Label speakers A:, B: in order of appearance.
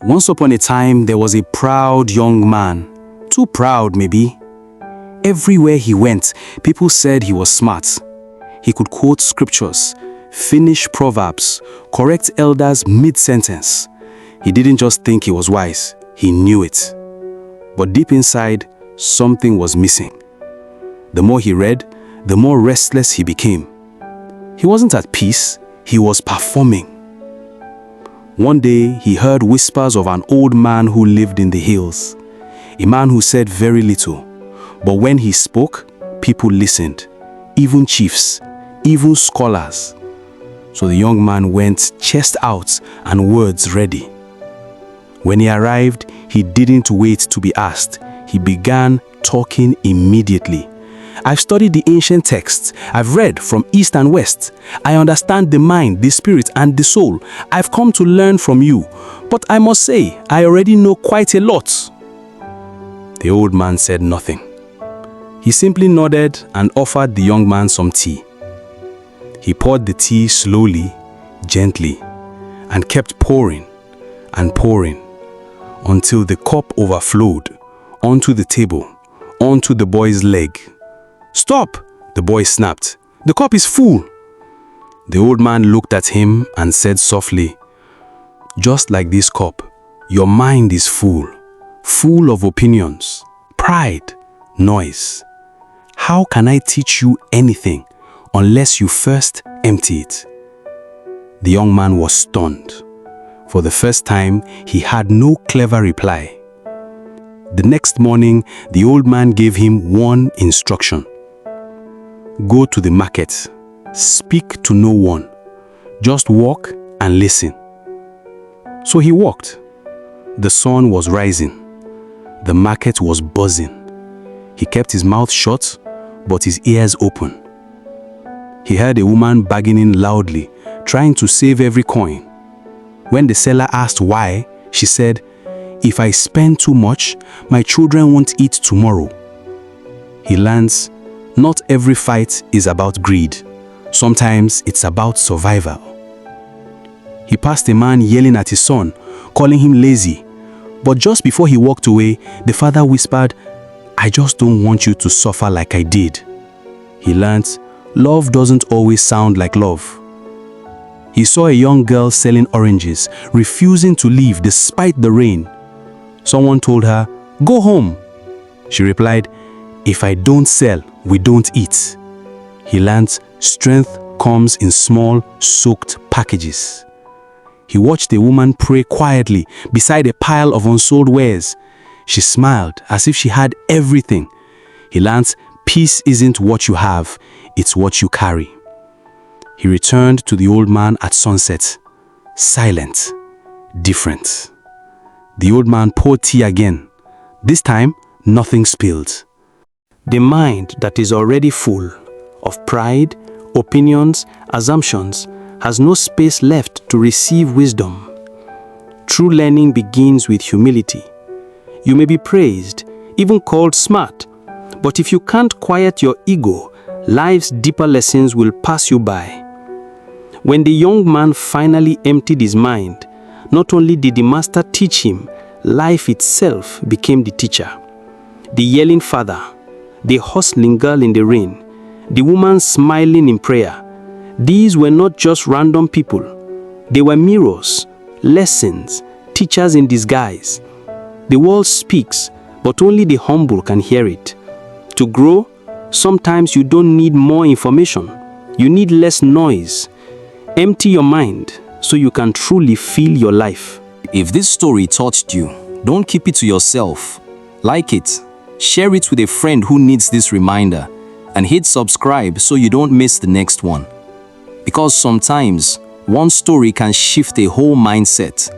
A: Once upon a time, there was a proud young man. Too proud, maybe. Everywhere he went, people said he was smart. He could quote scriptures, finish proverbs, correct elders mid-sentence. He didn't just think he was wise, he knew it. But deep inside, something was missing. The more he read, the more restless he became. He wasn't at peace, he was performing. One day, he heard whispers of an old man who lived in the hills. A man who said very little, but when he spoke, people listened, even chiefs, even scholars. So the young man went chest out and words ready. When he arrived, he didn't wait to be asked. He began talking immediately. I've studied the ancient texts. I've read from east and west. I understand the mind, the spirit, and the soul. I've come to learn from you. But I must say, I already know quite a lot. The old man said nothing. He simply nodded and offered the young man some tea. He poured the tea slowly, gently, and kept pouring and pouring until the cup overflowed onto the table, onto the boy's leg. "Stop!" the boy snapped. "The cup is full." The old man looked at him and said softly, "Just like this cup, your mind is full of opinions, pride, noise. How can I teach you anything unless you first empty it?" The young man was stunned. For the first time, he had no clever reply. The next morning, the old man gave him one instruction. "Go to the market. Speak to no one. Just walk and listen." So he walked. The sun was rising. The market was buzzing. He kept his mouth shut, but his ears open. He heard a woman bargaining loudly, trying to save every coin. When the seller asked why, she said, "If I spend too much, my children won't eat tomorrow." He learns, not every fight is about greed. Sometimes it's about survival. He passed a man yelling at his son, calling him lazy. But just before he walked away, the father whispered, "I just don't want you to suffer like I did." He learned, love doesn't always sound like love. He saw a young girl selling oranges, refusing to leave despite the rain. Someone told her, "Go home." She replied, "If I don't sell, we don't eat." He learned strength comes in small, soaked packages. He watched a woman pray quietly beside a pile of unsold wares. She smiled as if she had everything. He learned peace isn't what you have, it's what you carry. He returned to the old man at sunset, silent, different. The old man poured tea again. This time, nothing spilled. The mind that is already full of pride, opinions, assumptions has no space left to receive wisdom. True learning begins with humility. You may be praised, even called smart, but if you can't quiet your ego, life's deeper lessons will pass you by. When the young man finally emptied his mind, not only did the master teach him, life itself became the teacher. The yelling father, the hustling girl in the rain, the woman smiling in prayer, these were not just random people. They were mirrors, lessons, teachers in disguise. The world speaks, but only the humble can hear it. To grow, sometimes you don't need more information. You need less noise. Empty your mind so you can truly feel your life.
B: If this story touched you, don't keep it to yourself. Like it, share it with a friend who needs this reminder, and hit subscribe so you don't miss the next one. Because sometimes, one story can shift a whole mindset.